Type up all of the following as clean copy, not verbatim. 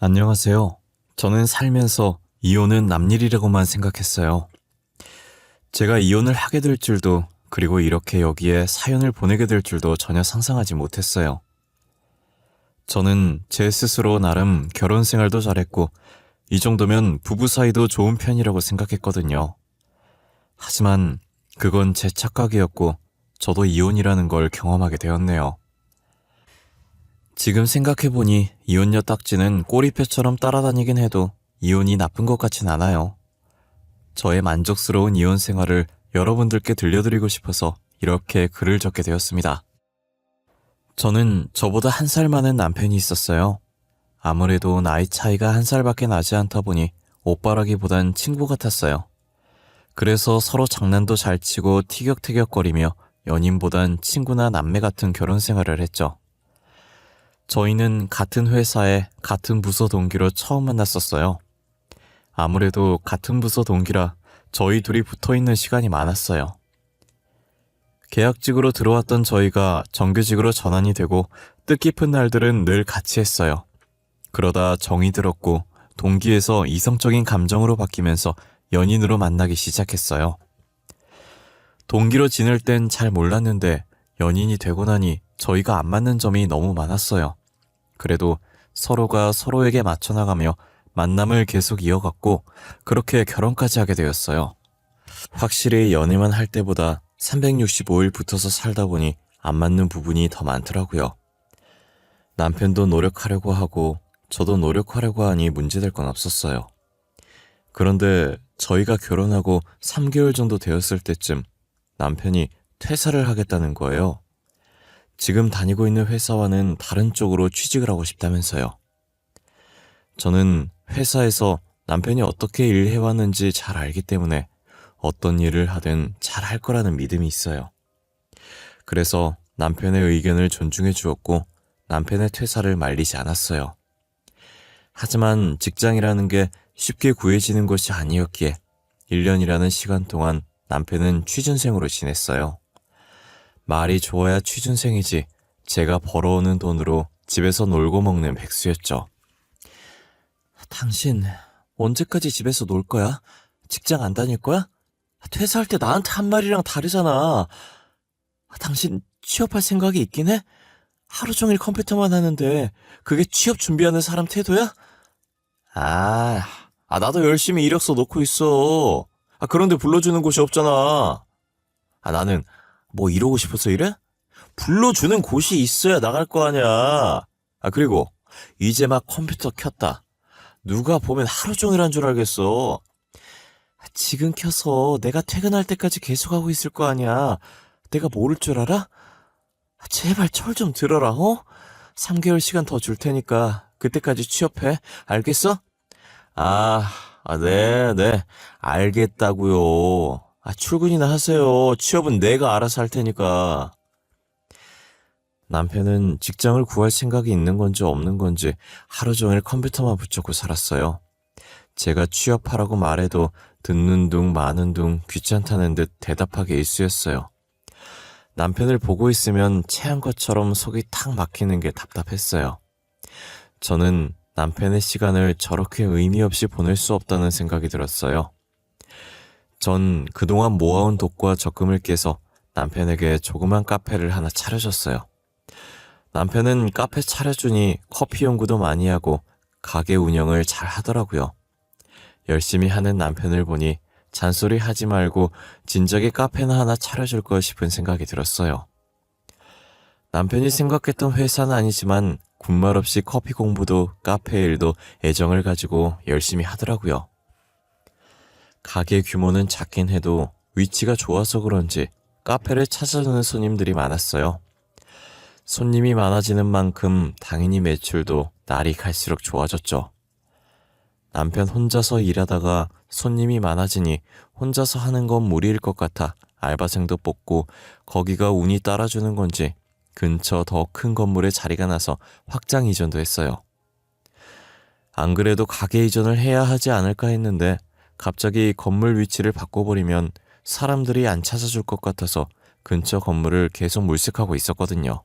안녕하세요. 저는 살면서 이혼은 남일이라고만 생각했어요. 제가 이혼을 하게 될 줄도, 그리고 이렇게 여기에 사연을 보내게 될 줄도 전혀 상상하지 못했어요. 저는 제 스스로 나름 결혼 생활도 잘했고, 이 정도면 부부 사이도 좋은 편이라고 생각했거든요. 하지만 그건 제 착각이었고, 저도 이혼이라는 걸 경험하게 되었네요. 지금 생각해보니 이혼녀 딱지는 꼬리표처럼 따라다니긴 해도 이혼이 나쁜 것 같진 않아요. 저의 만족스러운 이혼 생활을 여러분들께 들려드리고 싶어서 이렇게 글을 적게 되었습니다. 저는 저보다 1살 많은 남편이 있었어요. 아무래도 나이 차이가 1살밖에 나지 않다 보니 오빠라기보단 친구 같았어요. 그래서 서로 장난도 잘 치고 티격태격거리며 연인보단 친구나 남매 같은 결혼 생활을 했죠. 저희는 같은 회사에 같은 부서 동기로 처음 만났었어요. 아무래도 같은 부서 동기라 저희 둘이 붙어있는 시간이 많았어요. 계약직으로 들어왔던 저희가 정규직으로 전환이 되고 뜻깊은 날들은 늘 같이 했어요. 그러다 정이 들었고 동기에서 이성적인 감정으로 바뀌면서 연인으로 만나기 시작했어요. 동기로 지낼 땐 잘 몰랐는데 연인이 되고 나니 저희가 안 맞는 점이 너무 많았어요. 그래도 서로가 서로에게 맞춰나가며 만남을 계속 이어갔고 그렇게 결혼까지 하게 되었어요. 확실히 연애만 할 때보다 365일 붙어서 살다 보니 안 맞는 부분이 더 많더라고요. 남편도 노력하려고 하고 저도 노력하려고 하니 문제될 건 없었어요. 그런데 저희가 결혼하고 3개월 정도 되었을 때쯤 남편이 퇴사를 하겠다는 거예요. 지금 다니고 있는 회사와는 다른 쪽으로 취직을 하고 싶다면서요. 저는 회사에서 남편이 어떻게 일해왔는지 잘 알기 때문에 어떤 일을 하든 잘 할 거라는 믿음이 있어요. 그래서 남편의 의견을 존중해 주었고 남편의 퇴사를 말리지 않았어요. 하지만 직장이라는 게 쉽게 구해지는 것이 아니었기에 1년이라는 시간 동안 남편은 취준생으로 지냈어요. 말이 좋아야 취준생이지 제가 벌어오는 돈으로 집에서 놀고 먹는 백수였죠. 당신 언제까지 집에서 놀 거야? 직장 안 다닐 거야? 퇴사할 때 나한테 한 말이랑 다르잖아. 당신 취업할 생각이 있긴 해? 하루 종일 컴퓨터만 하는데 그게 취업 준비하는 사람 태도야? 나도 열심히 이력서 놓고 있어. 그런데 불러주는 곳이 없잖아. 나는 뭐 이러고 싶어서 이래? 불러주는 곳이 있어야 나갈 거 아니야. 그리고 이제 막 컴퓨터 켰다. 누가 보면 하루 종일 한 줄 알겠어. 지금 켜서 내가 퇴근할 때까지 계속하고 있을 거 아니야. 내가 모를 줄 알아? 제발 철 좀 들어라, 3개월 시간 더 줄 테니까 그때까지 취업해. 알겠어? 네. 알겠다고요. 출근이나 하세요. 취업은 내가 알아서 할 테니까. 남편은 직장을 구할 생각이 있는 건지 없는 건지 하루 종일 컴퓨터만 붙잡고 살았어요. 제가 취업하라고 말해도 듣는 둥 마는 둥 귀찮다는 듯 대답하기 일쑤였어요. 남편을 보고 있으면 체한 것처럼 속이 탁 막히는 게 답답했어요. 저는 남편의 시간을 저렇게 의미 없이 보낼 수 없다는 생각이 들었어요. 전 그동안 모아온 독과 적금을 깨서 남편에게 조그만 카페를 하나 차려줬어요. 남편은 카페 차려주니 커피 연구도 많이 하고 가게 운영을 잘 하더라고요. 열심히 하는 남편을 보니 잔소리 하지 말고 진작에 카페나 하나 차려줄 걸 싶은 생각이 들었어요. 남편이 생각했던 회사는 아니지만 군말 없이 커피 공부도 카페 일도 애정을 가지고 열심히 하더라고요. 가게 규모는 작긴 해도 위치가 좋아서 그런지 카페를 찾아주는 손님들이 많았어요. 손님이 많아지는 만큼 당연히 매출도 날이 갈수록 좋아졌죠. 남편 혼자서 일하다가 손님이 많아지니 혼자서 하는 건 무리일 것 같아 알바생도 뽑고 거기가 운이 따라주는 건지 근처 더 큰 건물에 자리가 나서 확장 이전도 했어요. 안 그래도 가게 이전을 해야 하지 않을까 했는데 갑자기 건물 위치를 바꿔버리면 사람들이 안 찾아줄 것 같아서 근처 건물을 계속 물색하고 있었거든요.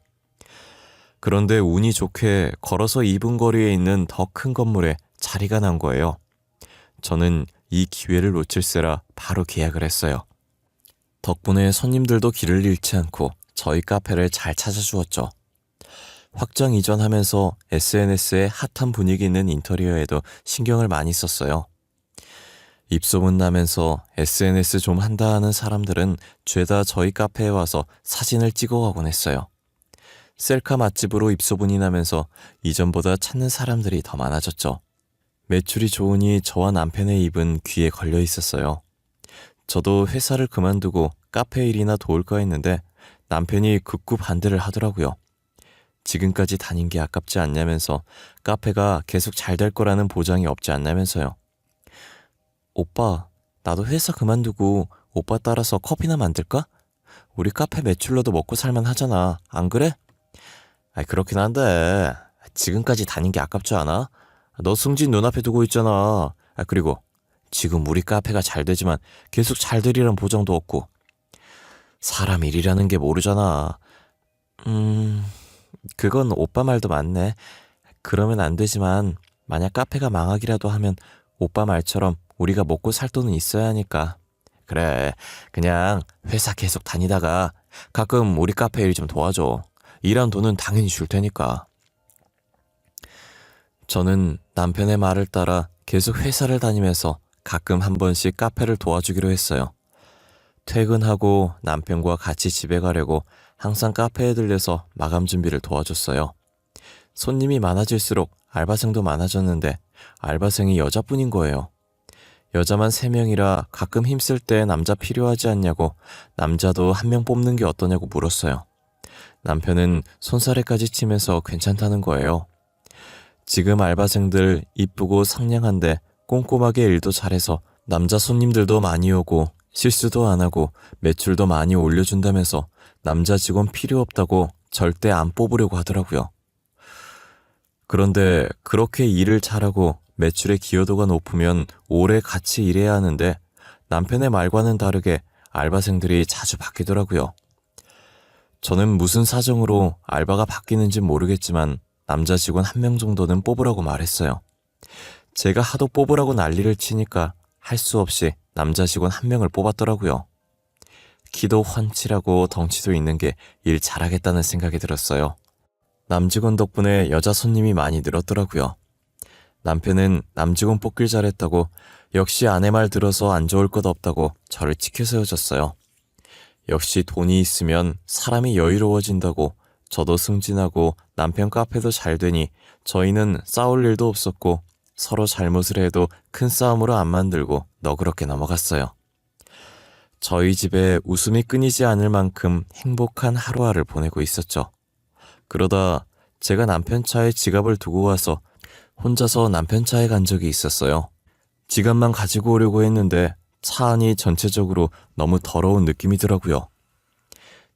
그런데 운이 좋게 걸어서 2분 거리에 있는 더 큰 건물에 자리가 난 거예요. 저는 이 기회를 놓칠세라 바로 계약을 했어요. 덕분에 손님들도 길을 잃지 않고 저희 카페를 잘 찾아주었죠. 확장 이전하면서 SNS에 핫한 분위기 있는 인테리어에도 신경을 많이 썼어요. 입소문 나면서 SNS 좀 한다 하는 사람들은 죄다 저희 카페에 와서 사진을 찍어가곤 했어요. 셀카 맛집으로 입소문이 나면서 이전보다 찾는 사람들이 더 많아졌죠. 매출이 좋으니 저와 남편의 입은 귀에 걸려 있었어요. 저도 회사를 그만두고 카페 일이나 도울까 했는데 남편이 극구 반대를 하더라고요. 지금까지 다닌 게 아깝지 않냐면서 카페가 계속 잘 될 거라는 보장이 없지 않냐면서요. 오빠, 나도 회사 그만두고 오빠 따라서 커피나 만들까? 우리 카페 매출로도 먹고 살만 하잖아. 안 그래? 그렇긴 한데 지금까지 다닌 게 아깝지 않아? 너 승진 눈앞에 두고 있잖아. 그리고 지금 우리 카페가 잘 되지만 계속 잘 되리란 보장도 없고 사람 일이라는 게 모르잖아. 그건 오빠 말도 맞네. 그러면 안 되지만 만약 카페가 망하기라도 하면 오빠 말처럼 우리가 먹고 살 돈은 있어야 하니까. 그래, 그냥 회사 계속 다니다가 가끔 우리 카페 일 좀 도와줘. 일한 돈은 당연히 줄 테니까. 저는 남편의 말을 따라 계속 회사를 다니면서 가끔 한 번씩 카페를 도와주기로 했어요. 퇴근하고 남편과 같이 집에 가려고 항상 카페에 들려서 마감 준비를 도와줬어요. 손님이 많아질수록 알바생도 많아졌는데 알바생이 여자뿐인 거예요. 여자만 3명이라 가끔 힘쓸 때 남자 필요하지 않냐고 남자도 1명 뽑는 게 어떠냐고 물었어요. 남편은 손사래까지 치면서 괜찮다는 거예요. 지금 알바생들 이쁘고 상냥한데 꼼꼼하게 일도 잘해서 남자 손님들도 많이 오고 실수도 안 하고 매출도 많이 올려준다면서 남자 직원 필요 없다고 절대 안 뽑으려고 하더라고요. 그런데 그렇게 일을 잘하고 매출의 기여도가 높으면 오래 같이 일해야 하는데 남편의 말과는 다르게 알바생들이 자주 바뀌더라고요. 저는 무슨 사정으로 알바가 바뀌는지 모르겠지만 남자 직원 1명 정도는 뽑으라고 말했어요. 제가 하도 뽑으라고 난리를 치니까 할 수 없이 남자 직원 1명을 뽑았더라고요. 키도 훤칠하고 덩치도 있는 게 일 잘하겠다는 생각이 들었어요. 남직원 덕분에 여자 손님이 많이 늘었더라고요. 남편은 남직원 뽑길 잘했다고 역시 아내 말 들어서 안 좋을 것 없다고 저를 지켜 세워줬어요. 역시 돈이 있으면 사람이 여유로워진다고 저도 승진하고 남편 카페도 잘 되니 저희는 싸울 일도 없었고 서로 잘못을 해도 큰 싸움으로 안 만들고 너그럽게 넘어갔어요. 저희 집에 웃음이 끊이지 않을 만큼 행복한 하루하루를 보내고 있었죠. 그러다 제가 남편 차에 지갑을 두고 와서 혼자서 남편 차에 간 적이 있었어요. 지갑만 가지고 오려고 했는데 차 안이 전체적으로 너무 더러운 느낌이더라고요.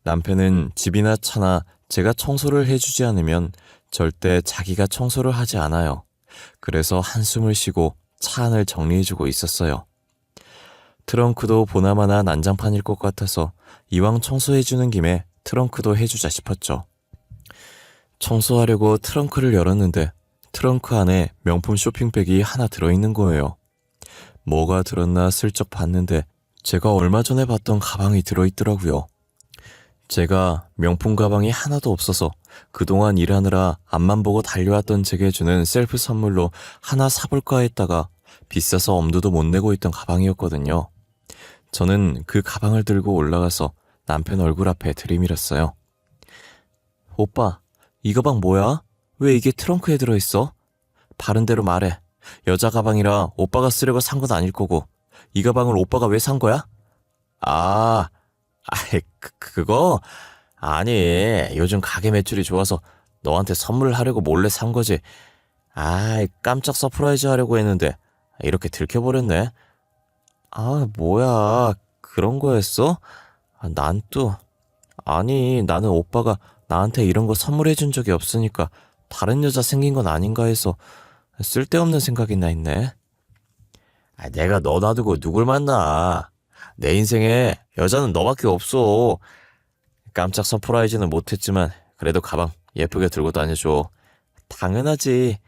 남편은 집이나 차나 제가 청소를 해주지 않으면 절대 자기가 청소를 하지 않아요. 그래서 한숨을 쉬고 차 안을 정리해주고 있었어요. 트렁크도 보나마나 난장판일 것 같아서 이왕 청소해주는 김에 트렁크도 해주자 싶었죠. 청소하려고 트렁크를 열었는데 트렁크 안에 명품 쇼핑백이 하나 들어있는 거예요. 뭐가 들었나 슬쩍 봤는데 제가 얼마 전에 봤던 가방이 들어있더라고요. 제가 명품 가방이 하나도 없어서 그동안 일하느라 앞만 보고 달려왔던 제게 주는 셀프 선물로 하나 사볼까 했다가 비싸서 엄두도 못 내고 있던 가방이었거든요. 저는 그 가방을 들고 올라가서 남편 얼굴 앞에 들이밀었어요. 오빠, 이 가방 뭐야? 왜 이게 트렁크에 들어있어? 바른 대로 말해. 여자 가방이라 오빠가 쓰려고 산 건 아닐 거고 이 가방을 오빠가 왜 산 거야? 그거? 아니, 요즘 가게 매출이 좋아서 너한테 선물하려고 몰래 산 거지. 깜짝 서프라이즈 하려고 했는데 이렇게 들켜버렸네. 뭐야, 그런 거였어? 나는 오빠가 나한테 이런 거 선물해 준 적이 없으니까 다른 여자 생긴 건 아닌가 해서 쓸데없는 생각이나 했네. 내가 너 놔두고 누굴 만나. 내 인생에 여자는 너밖에 없어. 깜짝 서프라이즈는 못했지만 그래도 가방 예쁘게 들고 다녀줘. 당연하지.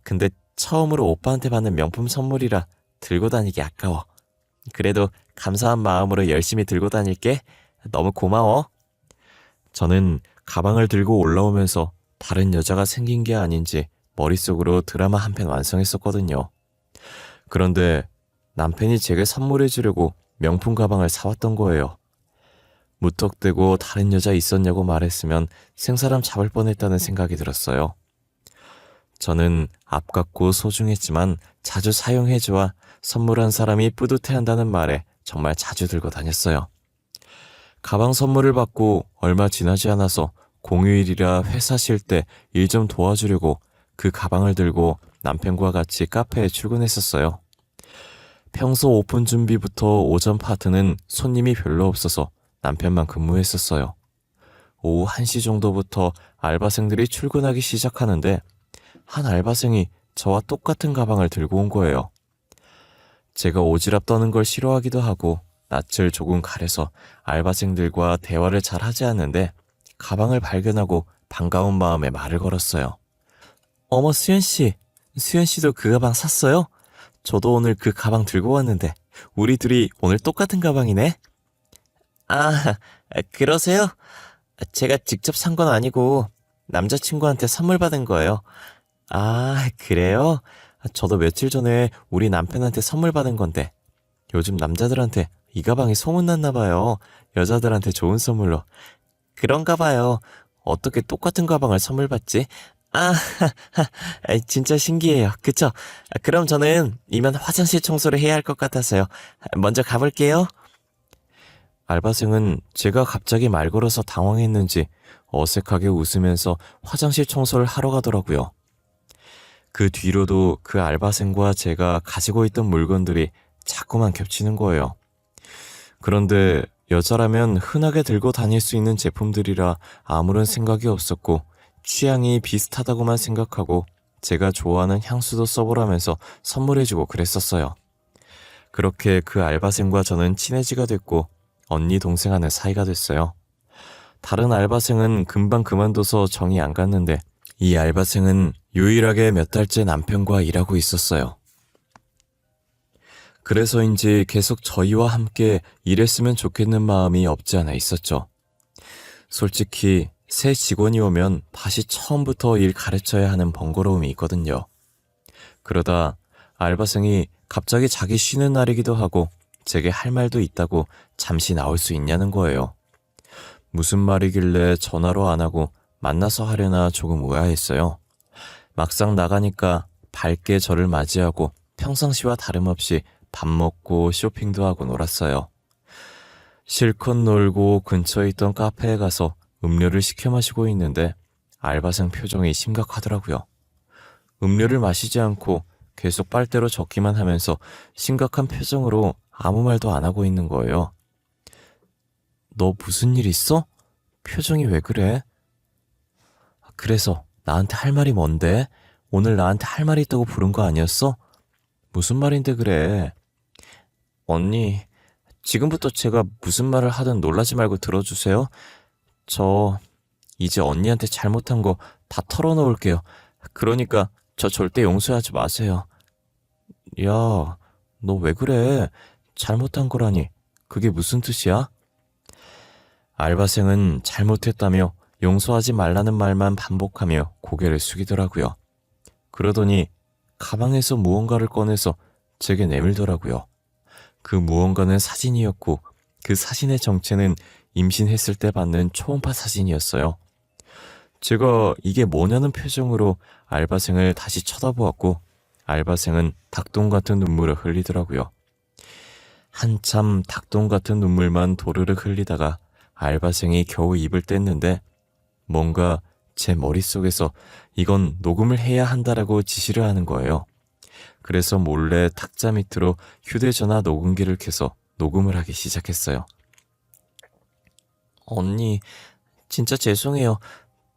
근데 처음으로 오빠한테 받는 명품 선물이라 들고 다니기 아까워. 그래도 감사한 마음으로 열심히 들고 다닐게. 너무 고마워. 저는 가방을 들고 올라오면서 다른 여자가 생긴 게 아닌지 머릿속으로 드라마 한 편 완성했었거든요. 그런데 남편이 제게 선물해 주려고 명품 가방을 사왔던 거예요. 무턱대고 다른 여자 있었냐고 말했으면 생사람 잡을 뻔했다는 생각이 들었어요. 저는 아깝고 소중했지만 자주 사용해줘야 선물한 사람이 뿌듯해한다는 말에 정말 자주 들고 다녔어요. 가방 선물을 받고 얼마 지나지 않아서 공휴일이라 회사 쉴 때 일 좀 도와주려고 그 가방을 들고 남편과 같이 카페에 출근했었어요. 평소 오픈 준비부터 오전 파트는 손님이 별로 없어서 남편만 근무했었어요. 오후 1시 정도부터 알바생들이 출근하기 시작하는데 한 알바생이 저와 똑같은 가방을 들고 온 거예요. 제가 오지랖 떠는 걸 싫어하기도 하고 낯을 조금 가려서 알바생들과 대화를 잘 하지 않는데 가방을 발견하고 반가운 마음에 말을 걸었어요. 어머, 수연씨. 수연씨도 그 가방 샀어요? 저도 오늘 그 가방 들고 왔는데 우리 둘이 오늘 똑같은 가방이네? 아, 그러세요? 제가 직접 산 건 아니고 남자친구한테 선물 받은 거예요. 아, 그래요? 저도 며칠 전에 우리 남편한테 선물 받은 건데 요즘 남자들한테 이 가방이 소문났나 봐요. 여자들한테 좋은 선물로. 그런가 봐요. 어떻게 똑같은 가방을 선물 받지? 아, 진짜 신기해요. 그쵸? 그럼 저는 이만 화장실 청소를 해야 할 것 같아서요. 먼저 가볼게요. 알바생은 제가 갑자기 말 걸어서 당황했는지 어색하게 웃으면서 화장실 청소를 하러 가더라고요. 그 뒤로도 그 알바생과 제가 가지고 있던 물건들이 자꾸만 겹치는 거예요. 그런데 여자라면 흔하게 들고 다닐 수 있는 제품들이라 아무런 생각이 없었고 취향이 비슷하다고만 생각하고 제가 좋아하는 향수도 써보라면서 선물해주고 그랬었어요. 그렇게 그 알바생과 저는 친해지가 됐고 언니 동생 하는 사이가 됐어요. 다른 알바생은 금방 그만둬서 정이 안 갔는데 이 알바생은 유일하게 몇 달째 남편과 일하고 있었어요. 그래서인지 계속 저희와 함께 일했으면 좋겠는 마음이 없지 않아 있었죠. 솔직히 새 직원이 오면 다시 처음부터 일 가르쳐야 하는 번거로움이 있거든요. 그러다 알바생이 갑자기 자기 쉬는 날이기도 하고 제게 할 말도 있다고 잠시 나올 수 있냐는 거예요. 무슨 말이길래 전화로 안 하고 만나서 하려나 조금 의아했어요. 막상 나가니까 밝게 저를 맞이하고 평상시와 다름없이 밥 먹고 쇼핑도 하고 놀았어요. 실컷 놀고 근처에 있던 카페에 가서 음료를 시켜 마시고 있는데 알바생 표정이 심각하더라고요. 음료를 마시지 않고 계속 빨대로 적기만 하면서 심각한 표정으로 아무 말도 안 하고 있는 거예요. 너 무슨 일 있어? 표정이 왜 그래? 그래서 나한테 할 말이 뭔데? 오늘 나한테 할 말이 있다고 부른 거 아니었어? 무슨 말인데 그래? 언니, 지금부터 제가 무슨 말을 하든 놀라지 말고 들어주세요. 저 이제 언니한테 잘못한 거 다 털어놓을게요. 그러니까 저 절대 용서하지 마세요. 야, 너 왜 그래? 잘못한 거라니. 그게 무슨 뜻이야? 알바생은 잘못했다며 용서하지 말라는 말만 반복하며 고개를 숙이더라고요. 그러더니 가방에서 무언가를 꺼내서 제게 내밀더라고요. 그 무언가는 사진이었고 그 사진의 정체는 임신했을 때 받는 초음파 사진이었어요. 제가 이게 뭐냐는 표정으로 알바생을 다시 쳐다보았고 알바생은 닭똥 같은 눈물을 흘리더라고요. 한참 닭똥 같은 눈물만 도르르 흘리다가 알바생이 겨우 입을 뗐는데 뭔가 제 머릿속에서 이건 녹음을 해야 한다라고 지시를 하는 거예요. 그래서 몰래 탁자 밑으로 휴대전화 녹음기를 켜서 녹음을 하기 시작했어요. 언니, 진짜 죄송해요.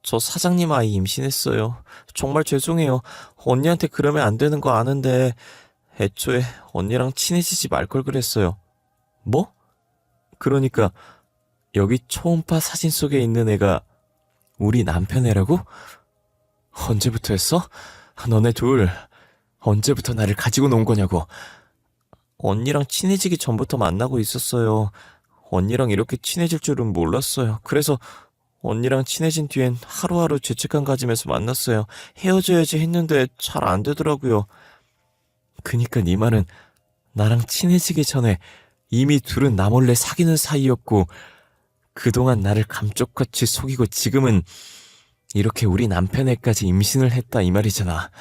저 사장님 아이 임신했어요. 정말 죄송해요. 언니한테 그러면 안 되는 거 아는데 애초에 언니랑 친해지지 말 걸 그랬어요. 뭐? 그러니까 여기 초음파 사진 속에 있는 애가 우리 남편 애라고? 언제부터 했어? 너네 둘 언제부터 나를 가지고 논 거냐고. 언니랑 친해지기 전부터 만나고 있었어요. 언니랑 이렇게 친해질 줄은 몰랐어요. 그래서 언니랑 친해진 뒤엔 하루하루 죄책감 가지면서 만났어요. 헤어져야지 했는데 잘 안 되더라고요. 그니까 네 말은 나랑 친해지기 전에 이미 둘은 나 몰래 사귀는 사이였고 그동안 나를 감쪽같이 속이고 지금은 이렇게 우리 남편 애까지 임신을 했다 이 말이잖아.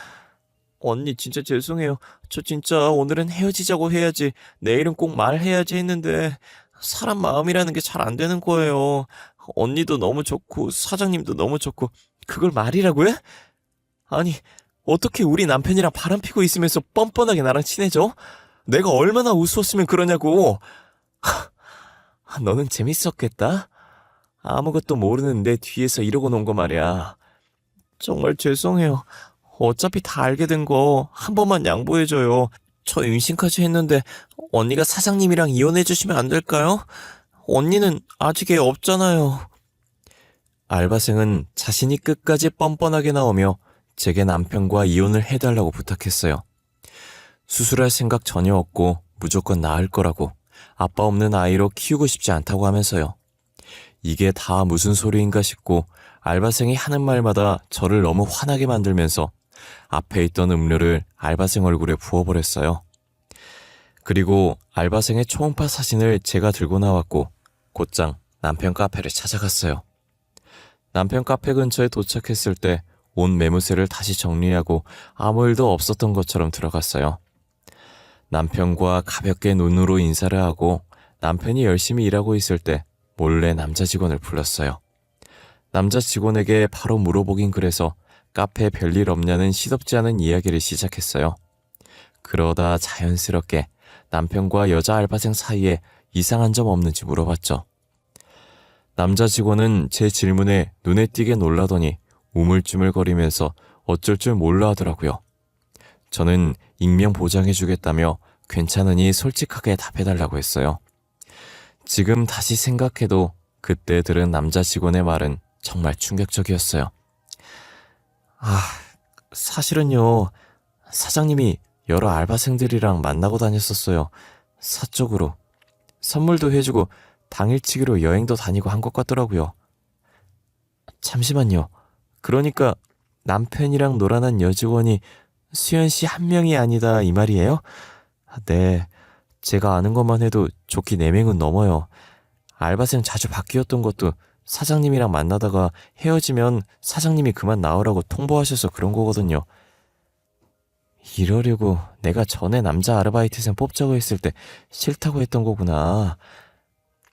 언니 진짜 죄송해요. 저 진짜 오늘은 헤어지자고 해야지 내일은 꼭 말해야지 했는데 사람 마음이라는 게 잘 안 되는 거예요. 언니도 너무 좋고 사장님도 너무 좋고 그걸 말이라고 해? 아니 어떻게 우리 남편이랑 바람 피고 있으면서 뻔뻔하게 나랑 친해져? 내가 얼마나 우스웠으면 그러냐고. 너는 재밌었겠다? 아무것도 모르는 내 뒤에서 이러고 논 거 말이야. 정말 죄송해요. 어차피 다 알게 된 거 한 번만 양보해줘요. 저 임신까지 했는데 언니가 사장님이랑 이혼해주시면 안 될까요? 언니는 아직 애 없잖아요. 알바생은 자신이 끝까지 뻔뻔하게 나오며 제게 남편과 이혼을 해달라고 부탁했어요. 수술할 생각 전혀 없고 무조건 낳을 거라고 아빠 없는 아이로 키우고 싶지 않다고 하면서요. 이게 다 무슨 소리인가 싶고 알바생이 하는 말마다 저를 너무 화나게 만들면서 앞에 있던 음료를 알바생 얼굴에 부어버렸어요. 그리고 알바생의 초음파 사진을 제가 들고 나왔고 곧장 남편 카페를 찾아갔어요. 남편 카페 근처에 도착했을 때 옷 매무새를 다시 정리하고 아무 일도 없었던 것처럼 들어갔어요. 남편과 가볍게 눈으로 인사를 하고 남편이 열심히 일하고 있을 때 몰래 남자 직원을 불렀어요. 남자 직원에게 바로 물어보긴 그래서 카페에 별일 없냐는 시덥지 않은 이야기를 시작했어요. 그러다 자연스럽게 남편과 여자 알바생 사이에 이상한 점 없는지 물어봤죠. 남자 직원은 제 질문에 눈에 띄게 놀라더니 우물쭈물거리면서 어쩔 줄 몰라 하더라고요. 저는 익명 보장해주겠다며 괜찮으니 솔직하게 답해달라고 했어요. 지금 다시 생각해도 그때 들은 남자 직원의 말은 정말 충격적이었어요. 사실은요, 사장님이 여러 알바생들이랑 만나고 다녔었어요. 사적으로. 선물도 해주고 당일치기로 여행도 다니고 한 것 같더라고요. 잠시만요. 그러니까 남편이랑 놀아난 여직원이 수연 씨 한 명이 아니다 이 말이에요? 네, 제가 아는 것만 해도 좋기 4명은 넘어요. 알바생 자주 바뀌었던 것도 사장님이랑 만나다가 헤어지면 사장님이 그만 나오라고 통보하셔서 그런 거거든요. 이러려고 내가 전에 남자 아르바이트생 뽑자고 했을 때 싫다고 했던 거구나.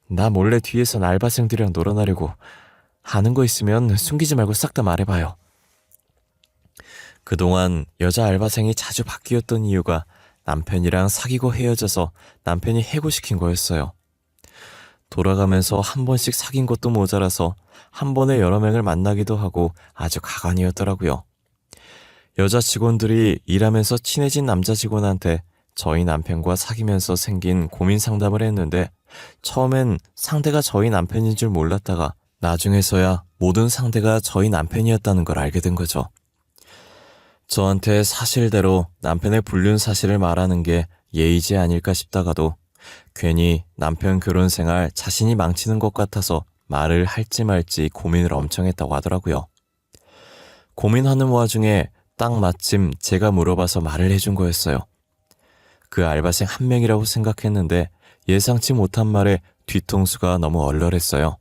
나 몰래 뒤에선 알바생들이랑 놀아나려고. 아는 거 있으면 숨기지 말고 싹 다 말해봐요. 그동안 여자 알바생이 자주 바뀌었던 이유가 남편이랑 사귀고 헤어져서 남편이 해고시킨 거였어요. 돌아가면서 한 번씩 사귄 것도 모자라서 한 번에 여러 명을 만나기도 하고 아주 가관이었더라고요. 여자 직원들이 일하면서 친해진 남자 직원한테 저희 남편과 사귀면서 생긴 고민 상담을 했는데 처음엔 상대가 저희 남편인 줄 몰랐다가 나중에서야 모든 상대가 저희 남편이었다는 걸 알게 된 거죠. 저한테 사실대로 남편의 불륜 사실을 말하는 게 예의지 아닐까 싶다가도 괜히 남편 결혼 생활 자신이 망치는 것 같아서 말을 할지 말지 고민을 엄청 했다고 하더라고요. 고민하는 와중에 딱 마침 제가 물어봐서 말을 해준 거였어요. 그 알바생 한 명이라고 생각했는데 예상치 못한 말에 뒤통수가 너무 얼얼했어요.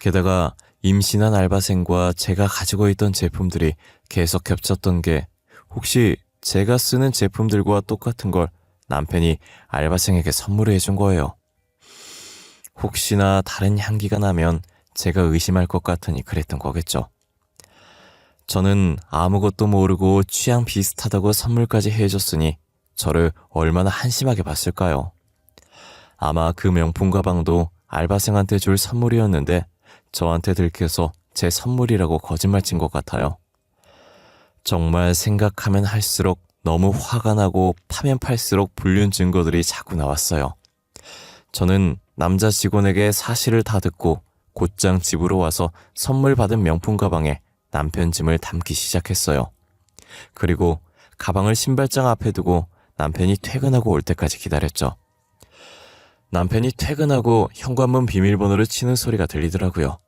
게다가 임신한 알바생과 제가 가지고 있던 제품들이 계속 겹쳤던 게 혹시 제가 쓰는 제품들과 똑같은 걸 남편이 알바생에게 선물을 해준 거예요. 혹시나 다른 향기가 나면 제가 의심할 것 같으니 그랬던 거겠죠. 저는 아무것도 모르고 취향 비슷하다고 선물까지 해줬으니 저를 얼마나 한심하게 봤을까요? 아마 그 명품 가방도 알바생한테 줄 선물이었는데 저한테 들켜서 제 선물이라고 거짓말 친 것 같아요. 정말 생각하면 할수록 너무 화가 나고 파면 팔수록 불륜 증거들이 자꾸 나왔어요. 저는 남자 직원에게 사실을 다 듣고 곧장 집으로 와서 선물 받은 명품 가방에 남편 짐을 담기 시작했어요. 그리고 가방을 신발장 앞에 두고 남편이 퇴근하고 올 때까지 기다렸죠. 남편이 퇴근하고 현관문 비밀번호를 치는 소리가 들리더라고요.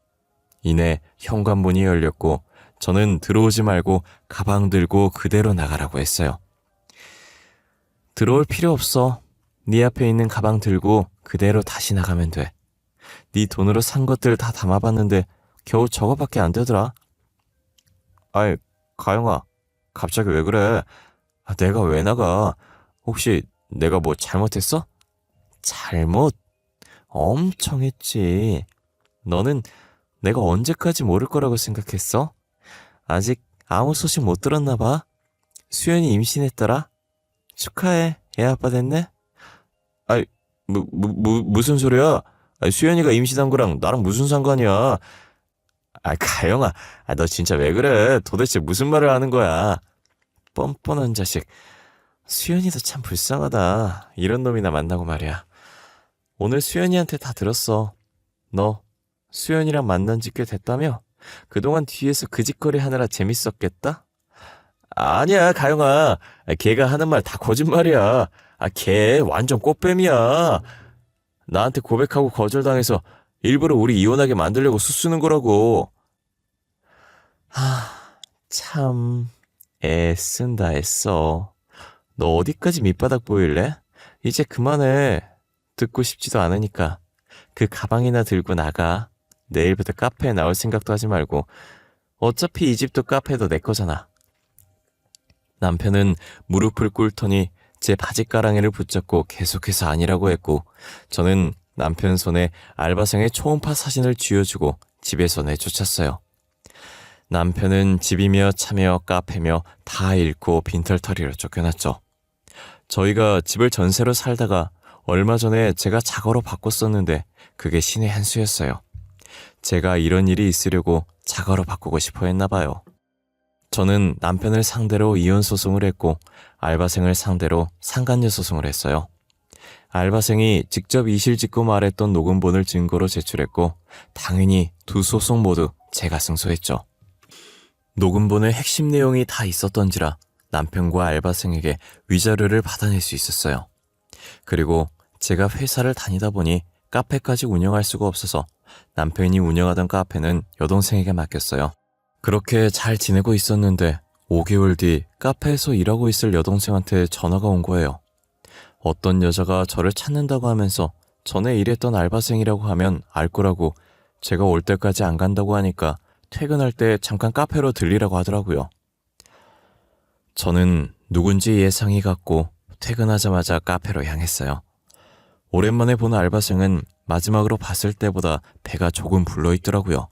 이내 현관문이 열렸고 저는 들어오지 말고 가방 들고 그대로 나가라고 했어요. 들어올 필요 없어. 네 앞에 있는 가방 들고 그대로 다시 나가면 돼. 네 돈으로 산 것들 다 담아봤는데 겨우 저거밖에 안 되더라. 아이, 가영아, 갑자기 왜 그래? 내가 왜 나가? 혹시 내가 뭐 잘못했어? 잘못? 엄청 했지. 너는 내가 언제까지 모를 거라고 생각했어? 아직 아무 소식 못 들었나 봐. 수연이 임신했더라. 축하해. 애 아빠 됐네? 아이, 무슨 소리야? 수연이가 임신한 거랑 나랑 무슨 상관이야? 가영아, 너 진짜 왜 그래? 도대체 무슨 말을 하는 거야? 뻔뻔한 자식. 수연이도 참 불쌍하다. 이런 놈이나 만나고 말이야. 오늘 수연이한테 다 들었어. 너 수연이랑 만난 지 꽤 됐다며? 그동안 뒤에서 그 짓거리 하느라 재밌었겠다? 아니야, 가영아. 걔가 하는 말 다 거짓말이야. 걔 완전 꽃뱀이야. 나한테 고백하고 거절당해서 일부러 우리 이혼하게 만들려고 수쓰는 거라고. 참 애쓴다 애써. 너 어디까지 밑바닥 보일래? 이제 그만해. 듣고 싶지도 않으니까 그 가방이나 들고 나가. 내일부터 카페에 나올 생각도 하지 말고. 어차피 이 집도 카페도 내 거잖아. 남편은 무릎을 꿇더니 제 바지가랑이를 붙잡고 계속해서 아니라고 했고, 저는 남편 손에 알바생의 초음파 사진을 쥐어주고 집에서 내쫓았어요. 남편은 집이며 차며 카페며 다 잃고 빈털터리로 쫓겨났죠. 저희가 집을 전세로 살다가 얼마 전에 제가 자가로 바꿨었는데 그게 신의 한 수였어요. 제가 이런 일이 있으려고 자가로 바꾸고 싶어 했나 봐요. 저는 남편을 상대로 이혼 소송을 했고 알바생을 상대로 상간녀 소송을 했어요. 알바생이 직접 이실직고 말했던 녹음본을 증거로 제출했고 당연히 두 소송 모두 제가 승소했죠. 녹음본의 핵심 내용이 다 있었던지라 남편과 알바생에게 위자료를 받아낼 수 있었어요. 그리고 제가 회사를 다니다 보니 카페까지 운영할 수가 없어서 남편이 운영하던 카페는 여동생에게 맡겼어요. 그렇게 잘 지내고 있었는데 5개월 뒤 카페에서 일하고 있을 여동생한테 전화가 온 거예요. 어떤 여자가 저를 찾는다고 하면서 전에 일했던 알바생이라고 하면 알 거라고 제가 올 때까지 안 간다고 하니까 퇴근할 때 잠깐 카페로 들리라고 하더라고요. 저는 누군지 예상이 갔고 퇴근하자마자 카페로 향했어요. 오랜만에 본 알바생은 마지막으로 봤을 때보다 배가 조금 불러있더라고요.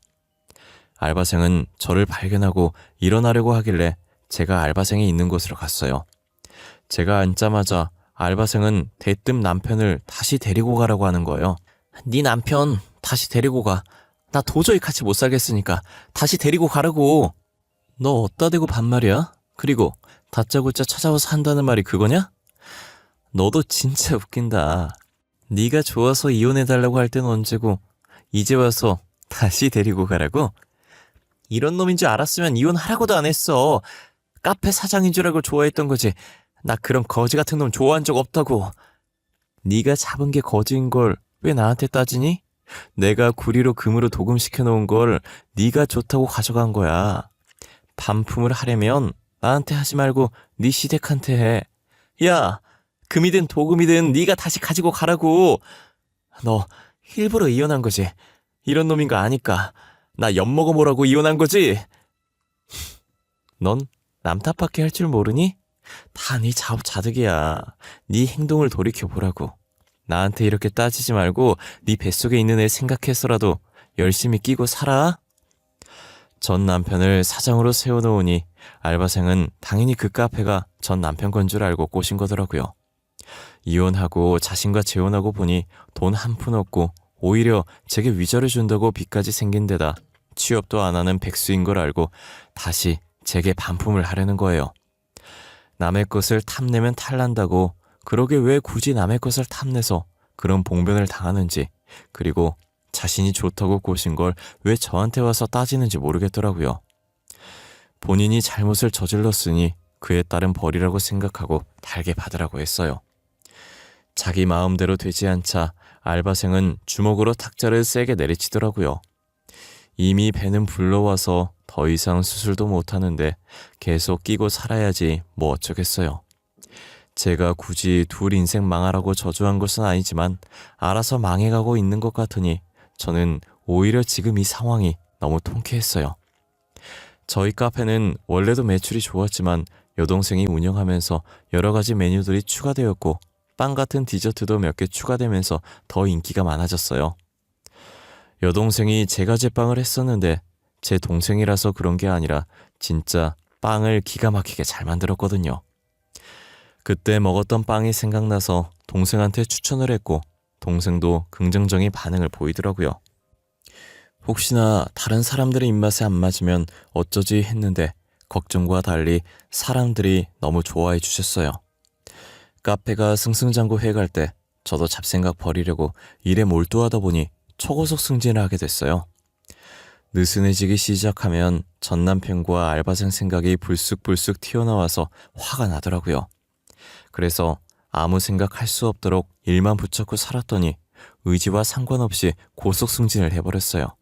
알바생은 저를 발견하고 일어나려고 하길래 제가 알바생이 있는 곳으로 갔어요. 제가 앉자마자 알바생은 대뜸 남편을 다시 데리고 가라고 하는 거예요. 네 남편 다시 데리고 가. 나 도저히 같이 못 살겠으니까 다시 데리고 가라고. 너 어디다 대고 반말이야? 그리고 다짜고짜 찾아와서 한다는 말이 그거냐? 너도 진짜 웃긴다. 네가 좋아서 이혼해달라고 할 땐 언제고 이제 와서 다시 데리고 가라고? 이런 놈인 줄 알았으면 이혼하라고도 안 했어. 카페 사장인 줄 알고 좋아했던 거지. 나 그런 거지 같은 놈 좋아한 적 없다고. 네가 잡은 게 거지인 걸 왜 나한테 따지니? 내가 구리로 금으로 도금시켜 놓은 걸 네가 좋다고 가져간 거야. 반품을 하려면 나한테 하지 말고 네 시댁한테 해. 야, 금이든 도금이든 네가 다시 가지고 가라고. 너 일부러 이혼한 거지. 이런 놈인 거 아니까. 나 엿먹어 보라고 이혼한 거지. 넌 남 탓밖에 할 줄 모르니? 다 네 자업자득이야. 네 행동을 돌이켜보라고. 나한테 이렇게 따지지 말고 네 뱃속에 있는 애 생각해서라도 열심히 끼고 살아. 전 남편을 사장으로 세워놓으니 알바생은 당연히 그 카페가 전 남편 건 줄 알고 꼬신 거더라고요. 이혼하고 자신과 재혼하고 보니 돈 한 푼 없고 오히려 제게 위자료 준다고 빚까지 생긴 데다 취업도 안 하는 백수인 걸 알고 다시 제게 반품을 하려는 거예요. 남의 것을 탐내면 탈난다고. 그러게 왜 굳이 남의 것을 탐내서 그런 봉변을 당하는지, 그리고 자신이 좋다고 꼬신 걸 왜 저한테 와서 따지는지 모르겠더라고요. 본인이 잘못을 저질렀으니 그에 따른 벌이라고 생각하고 달게 받으라고 했어요. 자기 마음대로 되지 않자 알바생은 주먹으로 탁자를 세게 내리치더라고요. 이미 배는 불러와서 더 이상 수술도 못하는데 계속 끼고 살아야지 뭐 어쩌겠어요. 제가 굳이 둘 인생 망하라고 저주한 것은 아니지만 알아서 망해가고 있는 것 같으니 저는 오히려 지금 이 상황이 너무 통쾌했어요. 저희 카페는 원래도 매출이 좋았지만 여동생이 운영하면서 여러 가지 메뉴들이 추가되었고 빵 같은 디저트도 몇 개 추가되면서 더 인기가 많아졌어요. 여동생이 제과 제빵을 했었는데 제 동생이라서 그런 게 아니라 진짜 빵을 기가 막히게 잘 만들었거든요. 그때 먹었던 빵이 생각나서 동생한테 추천을 했고 동생도 긍정적인 반응을 보이더라고요. 혹시나 다른 사람들의 입맛에 안 맞으면 어쩌지 했는데 걱정과 달리 사람들이 너무 좋아해 주셨어요. 카페가 승승장구해 갈 때 저도 잡생각 버리려고 일에 몰두하다 보니 초고속 승진을 하게 됐어요. 느슨해지기 시작하면 전 남편과 알바생 생각이 불쑥불쑥 튀어나와서 화가 나더라고요. 그래서 아무 생각할 수 없도록 일만 붙잡고 살았더니 의지와 상관없이 고속 승진을 해버렸어요.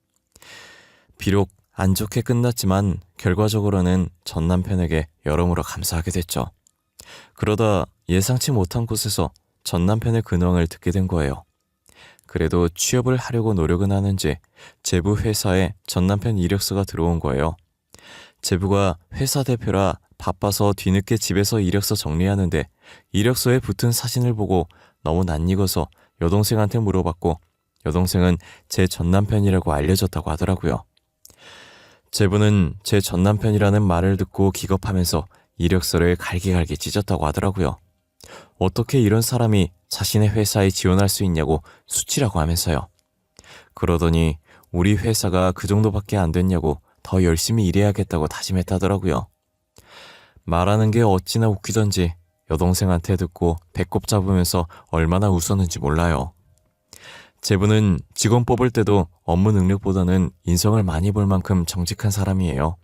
비록 안 좋게 끝났지만 결과적으로는 전 남편에게 여러모로 감사하게 됐죠. 그러다 예상치 못한 곳에서 전 남편의 근황을 듣게 된 거예요. 그래도 취업을 하려고 노력은 하는지 제부 회사에 전 남편 이력서가 들어온 거예요. 제부가 회사 대표라 바빠서 뒤늦게 집에서 이력서 정리하는데 이력서에 붙은 사진을 보고 너무 낯익어서 여동생한테 물어봤고 여동생은 제 전 남편이라고 알려줬다고 하더라고요. 제부는 제 전 남편이라는 말을 듣고 기겁하면서 이력서를 갈기갈기 찢었다고 하더라고요. 어떻게 이런 사람이 자신의 회사에 지원할 수 있냐고 수치라고 하면서요. 그러더니 우리 회사가 그 정도밖에 안 됐냐고 더 열심히 일해야겠다고 다짐했다더라고요. 말하는 게 어찌나 웃기던지 여동생한테 듣고 배꼽 잡으면서 얼마나 웃었는지 몰라요. 제부는 직원 뽑을 때도 업무 능력보다는 인성을 많이 볼 만큼 정직한 사람이에요.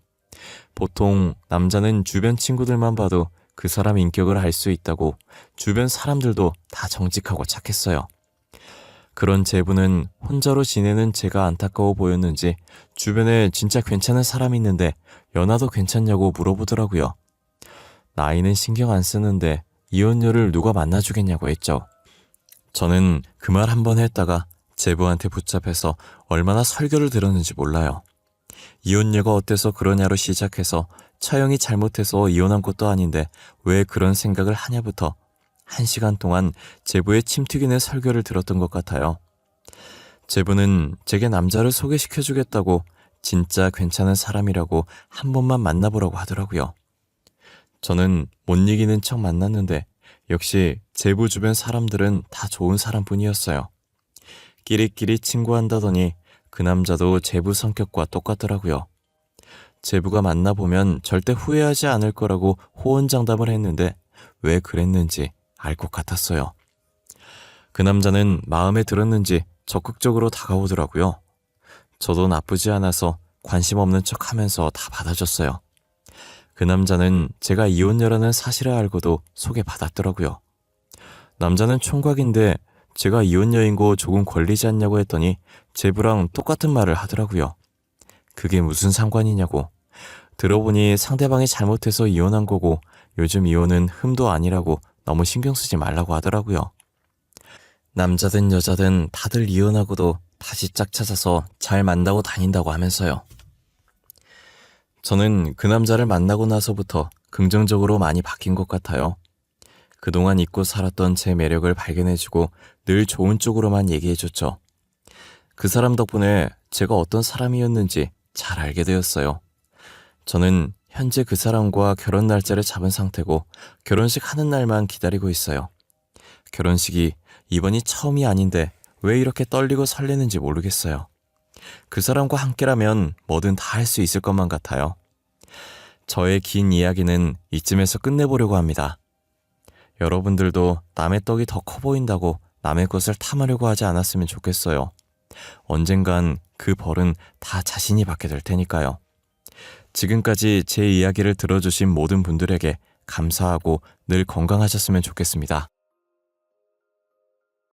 보통 남자는 주변 친구들만 봐도 그 사람 인격을 알 수 있다고 주변 사람들도 다 정직하고 착했어요. 그런 제부는 혼자로 지내는 제가 안타까워 보였는지 주변에 진짜 괜찮은 사람이 있는데 연하도 괜찮냐고 물어보더라고요. 나이는 신경 안 쓰는데 이혼녀를 누가 만나주겠냐고 했죠. 저는 그 말 한 번 했다가 제부한테 붙잡혀서 얼마나 설교를 들었는지 몰라요. 이혼녀가 어때서 그러냐로 시작해서 처형이 잘못해서 이혼한 것도 아닌데 왜 그런 생각을 하냐부터 1시간 동안 제부의 침 튀기는 설교를 들었던 것 같아요. 제부는 제게 남자를 소개시켜주겠다고 진짜 괜찮은 사람이라고 한 번만 만나보라고 하더라고요. 저는 못 이기는 척 만났는데 역시 제부 주변 사람들은 다 좋은 사람뿐이었어요. 끼리끼리 친구한다더니 그 남자도 제부 성격과 똑같더라고요. 제부가 만나보면 절대 후회하지 않을 거라고 호언장담을 했는데 왜 그랬는지 알 것 같았어요. 그 남자는 마음에 들었는지 적극적으로 다가오더라고요. 저도 나쁘지 않아서 관심 없는 척 하면서 다 받아줬어요. 그 남자는 제가 이혼녀라는 사실을 알고도 소개받았더라고요. 남자는 총각인데 제가 이혼녀인 거 조금 걸리지 않냐고 했더니 제부랑 똑같은 말을 하더라고요. 그게 무슨 상관이냐고. 들어보니 상대방이 잘못해서 이혼한 거고 요즘 이혼은 흠도 아니라고 너무 신경 쓰지 말라고 하더라고요. 남자든 여자든 다들 이혼하고도 다시 짝 찾아서 잘 만나고 다닌다고 하면서요. 저는 그 남자를 만나고 나서부터 긍정적으로 많이 바뀐 것 같아요. 그동안 잊고 살았던 제 매력을 발견해주고 늘 좋은 쪽으로만 얘기해줬죠. 그 사람 덕분에 제가 어떤 사람이었는지 잘 알게 되었어요. 저는 현재 그 사람과 결혼 날짜를 잡은 상태고 결혼식 하는 날만 기다리고 있어요. 결혼식이 이번이 처음이 아닌데 왜 이렇게 떨리고 설레는지 모르겠어요. 그 사람과 함께라면 뭐든 다 할 수 있을 것만 같아요. 저의 긴 이야기는 이쯤에서 끝내보려고 합니다. 여러분들도 남의 떡이 더 커 보인다고 남의 것을 탐하려고 하지 않았으면 좋겠어요. 언젠간 그 벌은 다 자신이 받게 될 테니까요. 지금까지 제 이야기를 들어주신 모든 분들에게 감사하고 늘 건강하셨으면 좋겠습니다.